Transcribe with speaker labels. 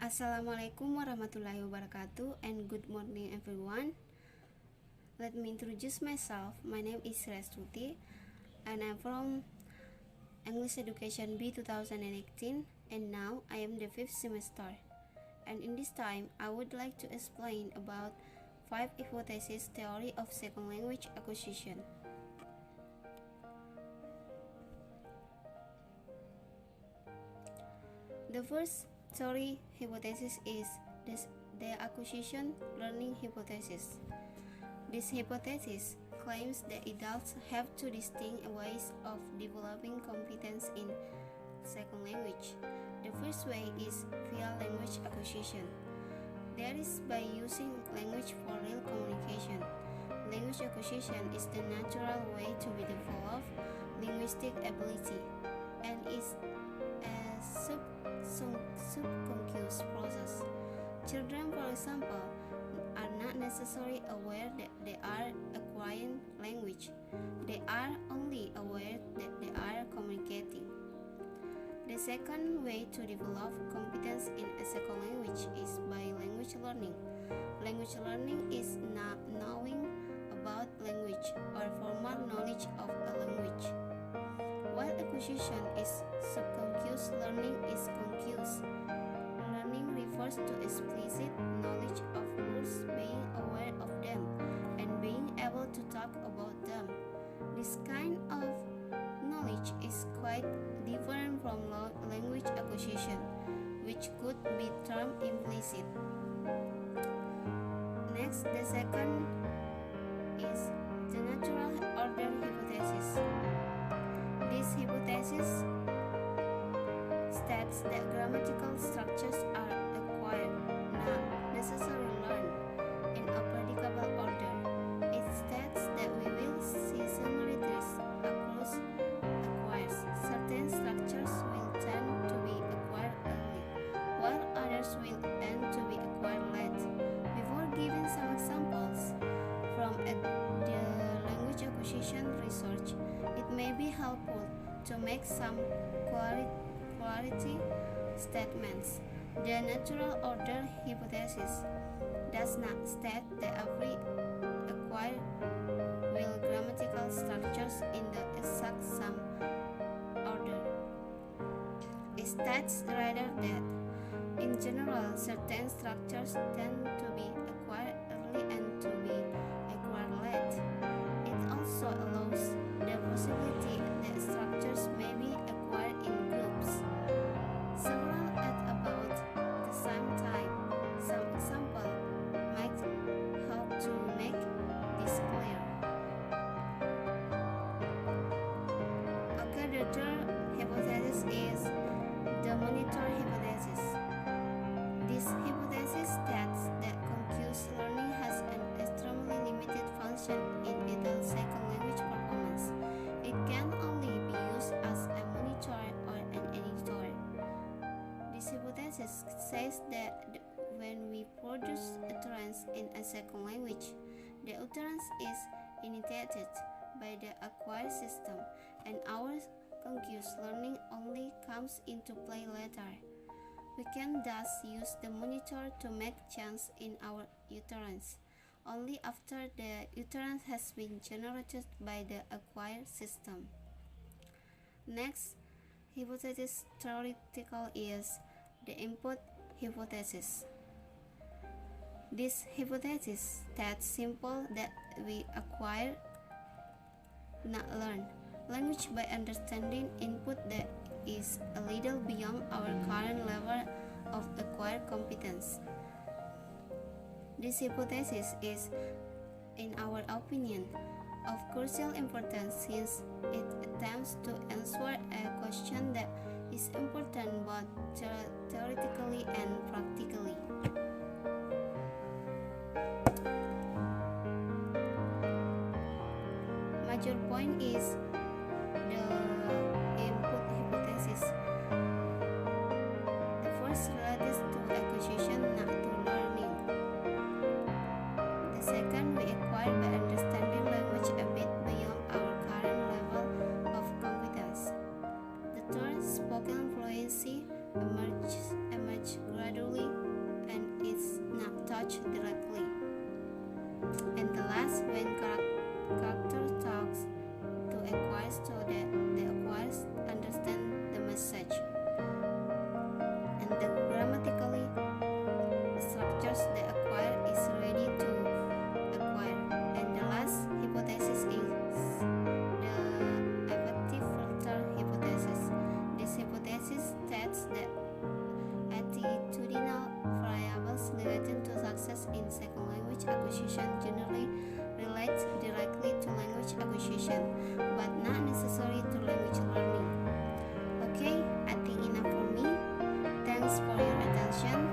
Speaker 1: Assalamualaikum warahmatullahi wabarakatuh and good morning everyone. Let me introduce myself. My name is Restuti and I'm from English Education B 2018 and now I am the 5th semester. And in this time I would like to explain about 5 hypothesis theory of second language acquisition. The first theory hypothesis is the acquisition learning hypothesis. This hypothesis claims that adults have two distinct ways of developing competence in second language. The first way is via language acquisition. That is by using language for real communication. Language acquisition is the natural way to develop linguistic ability and is a subconscious process. Children, for example, are not necessarily aware that they are acquiring language. They are only aware that they are communicating. The second way to develop competence in a second language is by language learning. Language learning is not knowing about language or formal knowledge of a language. While acquisition is subconscious, learning is conscious. Learning refers to explicit knowledge of rules, being aware of them, and being able to talk about them. This kind of knowledge is quite different from language acquisition, which could be termed implicit. Next, the second is the natural order hypothesis. This hypothesis states that grammatical structures are acquired, not necessarily learned, in a predictable order. It states that we will see similarities across acquires. Certain structures will tend to be acquired early, while others will tend to be acquired late. Before giving some examples from the language acquisition research, it may be helpful to make some quality statements. The natural order hypothesis does not state that every acquired will grammatical structures in the exact same order. It states rather that, in general, certain structures tend to be acquired early and to be acquired late. It also allows the possibility that structures may be acquired in groups, several at about the same time. Some example might help to make this clear. Okay, the third hypothesis is the monitor hypothesis. This hypothesis states that conscious learning has an extremely limited function in adult second language performance. It can only be used as a monitor or an editor. This hypothesis says that when we produce utterance in a second language, the utterance is initiated by the acquired system, and our conscious learning only comes into play later. We can thus use the monitor to make changes in our utterance only after the utterance has been generated by the acquired system. Next hypothesis theoretical is the input hypothesis. This hypothesis states simple that we acquire, not learn, language by understanding input that is a little beyond our current level of acquired competence. This hypothesis is, in our opinion, of crucial importance since it attempts to answer a question that is important both theoretically and practically. Major point is the input hypothesis. The first relates to acquisition, not to learning. The second, we acquire by understanding language a bit beyond our current level of competence. The third, spoken fluency emerges gradually approach directly. And the last, when character talks to acquires so that the acquires understand the message. And the grammatically structures the acquire is ready to acquire. And the last hypothesis is the affective filter hypothesis. This hypothesis states that attitudinal variables related to success in second language acquisition generally relate directly to language acquisition, but not necessarily to language learning. Okay, I think enough for me. Thanks for your attention.